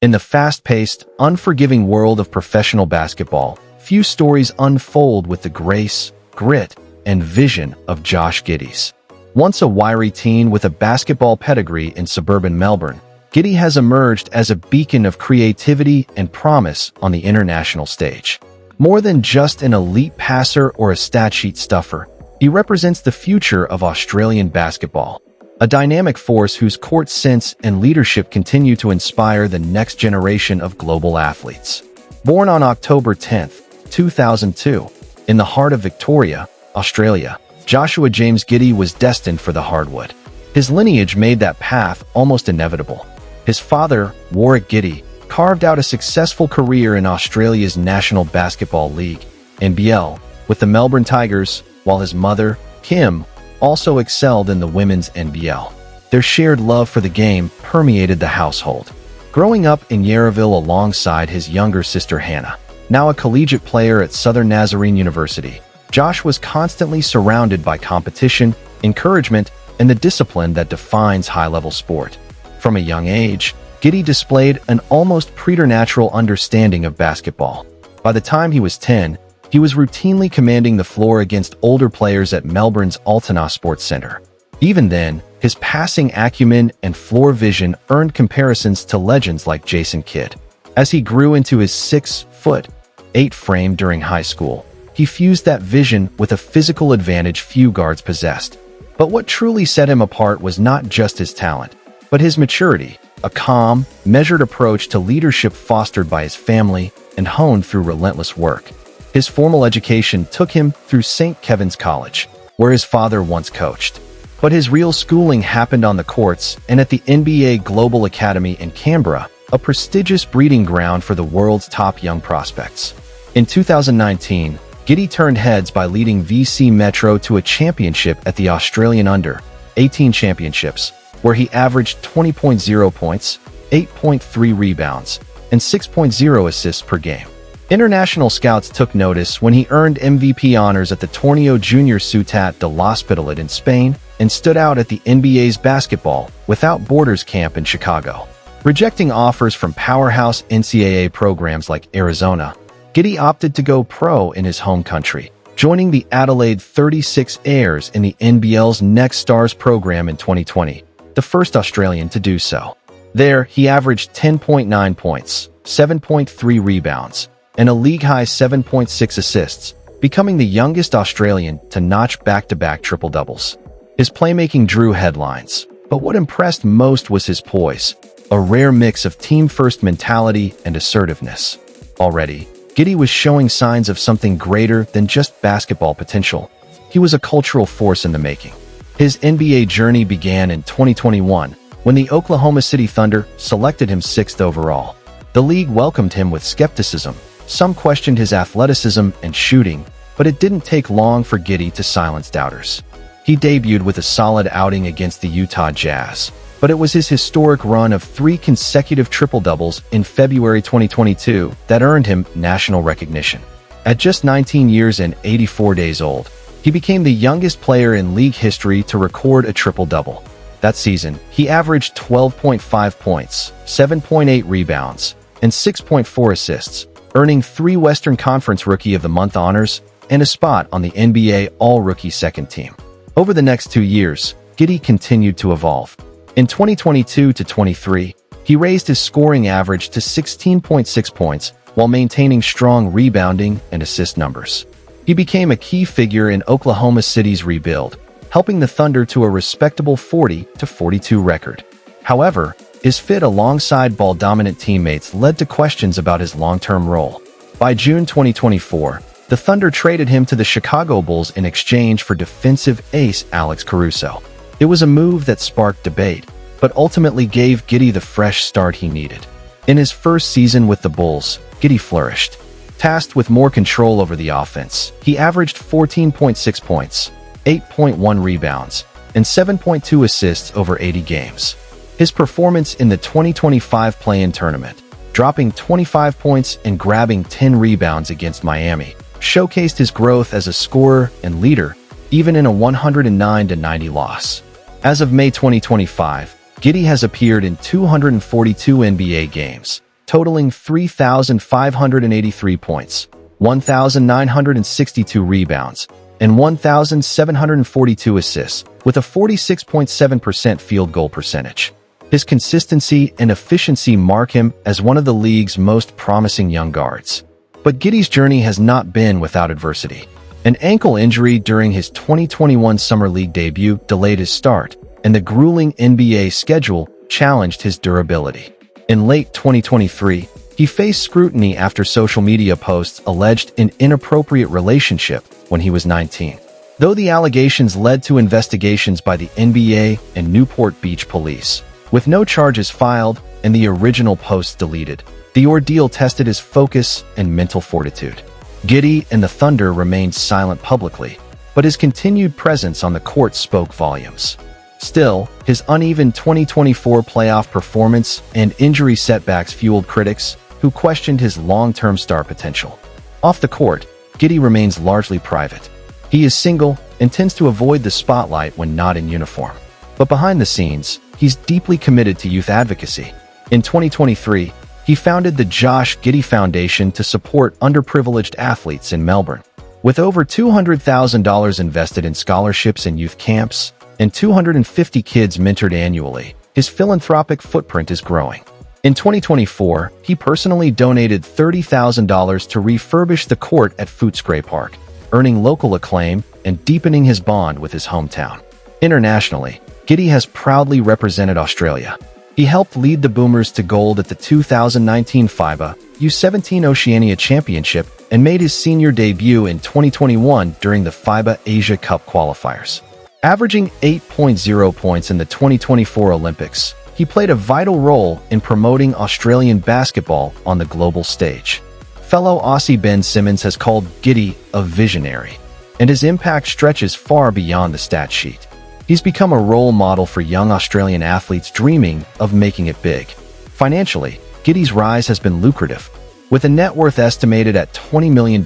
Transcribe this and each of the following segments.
In the fast-paced, unforgiving world of professional basketball, few stories unfold with the grace, grit, and vision of Josh Giddey. Once a wiry teen with a basketball pedigree in suburban Melbourne, Giddey has emerged as a beacon of creativity and promise on the international stage. More than just an elite passer or a stat-sheet stuffer, he represents the future of Australian basketball, a dynamic force whose court sense and leadership continue to inspire the next generation of global athletes. Born on October 10, 2002, in the heart of Victoria, Australia, Joshua James Giddey was destined for the hardwood. His lineage made that path almost inevitable. His father, Warrick Giddey, carved out a successful career in Australia's National Basketball League, NBL, with the Melbourne Tigers, while his mother, Kim, also excelled in the women's NBL. Their shared love for the game permeated the household. Growing up in Yarraville alongside his younger sister Hannah, now a collegiate player at Southern Nazarene University, Josh was constantly surrounded by competition, encouragement, and the discipline that defines high-level sport. From a young age, Giddey displayed an almost preternatural understanding of basketball. By the time he was 10, he was routinely commanding the floor against older players at Melbourne's Altona Sports Centre. Even then, his passing acumen and floor vision earned comparisons to legends like Jason Kidd. As he grew into his 6'8" frame during high school, he fused that vision with a physical advantage few guards possessed. But what truly set him apart was not just his talent, but his maturity, a calm, measured approach to leadership fostered by his family and honed through relentless work. His formal education took him through St. Kevin's College, where his father once coached. But his real schooling happened on the courts and at the NBA Global Academy in Canberra, a prestigious breeding ground for the world's top young prospects. In 2019, Giddey turned heads by leading VIC Metro to a championship at the Australian Under-18 Championships, where he averaged 20.0 points, 8.3 rebounds, and 6.0 assists per game. International scouts took notice when he earned MVP honors at the Torneo Junior Ciutat de l'Hospitalet in Spain and stood out at the NBA's Basketball Without Borders camp in Chicago. Rejecting offers from powerhouse NCAA programs like Arizona, Giddey opted to go pro in his home country, joining the Adelaide 36ers in the NBL's Next Stars program in 2020, the first Australian to do so. There, he averaged 10.9 points, 7.3 rebounds, and a league-high 7.6 assists, becoming the youngest Australian to notch back-to-back triple-doubles. His playmaking drew headlines, but what impressed most was his poise, a rare mix of team-first mentality and assertiveness. Already, Giddey was showing signs of something greater than just basketball potential. He was a cultural force in the making. His NBA journey began in 2021, when the Oklahoma City Thunder selected him 6th overall. The league welcomed him with skepticism. Some questioned his athleticism and shooting, but it didn't take long for Giddey to silence doubters. He debuted with a solid outing against the Utah Jazz, but it was his historic run of 3 consecutive triple-doubles in February 2022 that earned him national recognition. At just 19 years and 84 days old, he became the youngest player in league history to record a triple-double. That season, he averaged 12.5 points, 7.8 rebounds, and 6.4 assists, earning 3 Western Conference Rookie of the Month honors and a spot on the NBA All-Rookie Second Team. Over the next 2 years, Giddey continued to evolve. In 2022-23, he raised his scoring average to 16.6 points while maintaining strong rebounding and assist numbers. He became a key figure in Oklahoma City's rebuild, helping the Thunder to a respectable 40-42 record. However, his fit alongside ball-dominant teammates led to questions about his long-term role. By June 2024, the Thunder traded him to the Chicago Bulls in exchange for defensive ace Alex Caruso. It was a move that sparked debate, but ultimately gave Giddey the fresh start he needed. In his first season with the Bulls, Giddey flourished. Tasked with more control over the offense, he averaged 14.6 points, 8.1 rebounds, and 7.2 assists over 80 games. His performance in the 2025 play-in tournament, dropping 25 points and grabbing 10 rebounds against Miami, showcased his growth as a scorer and leader, even in a 109-90 loss. As of May 2025, Giddey has appeared in 242 NBA games, totaling 3,583 points, 1,962 rebounds, and 1,742 assists, with a 46.7% field goal percentage. His consistency and efficiency mark him as one of the league's most promising young guards. But Giddey's journey has not been without adversity. An ankle injury during his 2021 Summer League debut delayed his start, and the grueling NBA schedule challenged his durability. In late 2023, he faced scrutiny after social media posts alleged an inappropriate relationship when he was 19. Though the allegations led to investigations by the NBA and Newport Beach police, with no charges filed and the original posts deleted, the ordeal tested his focus and mental fortitude. Giddey and the Thunder remained silent publicly, but his continued presence on the court spoke volumes. Still, his uneven 2024 playoff performance and injury setbacks fueled critics who questioned his long-term star potential. Off the court, Giddey remains largely private. He is single and tends to avoid the spotlight when not in uniform. But behind the scenes, he's deeply committed to youth advocacy. In 2023, he founded the Josh Giddey Foundation to support underprivileged athletes in Melbourne. With over $200,000 invested in scholarships and youth camps, and 250 kids mentored annually, his philanthropic footprint is growing. In 2024, he personally donated $30,000 to refurbish the court at Footscray Park, earning local acclaim and deepening his bond with his hometown. Internationally, Giddey has proudly represented Australia. He helped lead the Boomers to gold at the 2019 FIBA U17 Oceania Championship and made his senior debut in 2021 during the FIBA Asia Cup qualifiers. Averaging 8.0 points in the 2024 Olympics, he played a vital role in promoting Australian basketball on the global stage. Fellow Aussie Ben Simmons has called Giddey a visionary, and his impact stretches far beyond the stat sheet. He's become a role model for young Australian athletes dreaming of making it big. Financially, Giddey's rise has been lucrative, with a net worth estimated at $20 million,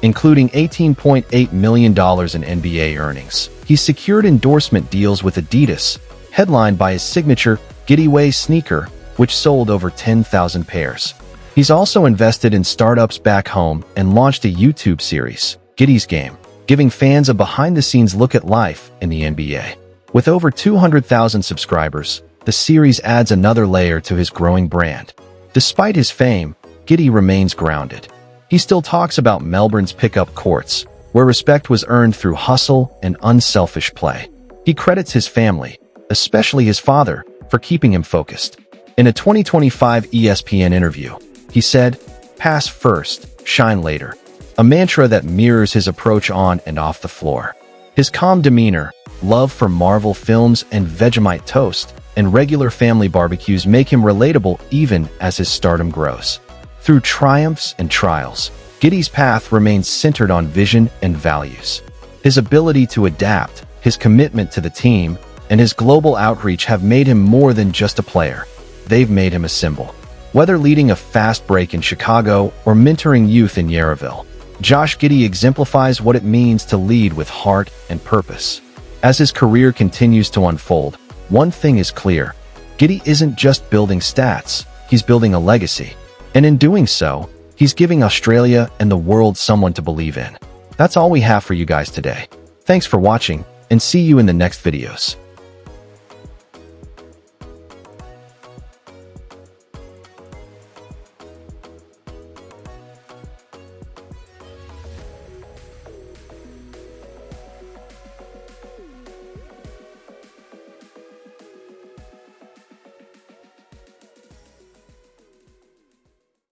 including $18.8 million in NBA earnings. He's secured endorsement deals with Adidas, headlined by his signature Giddey Way sneaker, which sold over 10,000 pairs. He's also invested in startups back home and launched a YouTube series, Giddey's Game, giving fans a behind-the-scenes look at life in the NBA. With over 200,000 subscribers, the series adds another layer to his growing brand. Despite his fame, Giddey remains grounded. He still talks about Melbourne's pickup courts, where respect was earned through hustle and unselfish play. He credits his family, especially his father, for keeping him focused. In a 2025 ESPN interview, he said, "Pass first, shine later," a mantra that mirrors his approach on and off the floor. His calm demeanor, love for Marvel films and Vegemite toast, and regular family barbecues make him relatable even as his stardom grows. Through triumphs and trials, Giddey's path remains centered on vision and values. His ability to adapt, his commitment to the team, and his global outreach have made him more than just a player. They've made him a symbol. Whether leading a fast break in Chicago or mentoring youth in Yarraville, Josh Giddey exemplifies what it means to lead with heart and purpose. As his career continues to unfold, one thing is clear: Giddey isn't just building stats, he's building a legacy. And in doing so, he's giving Australia and the world someone to believe in. That's all we have for you guys today. Thanks for watching, and see you in the next videos.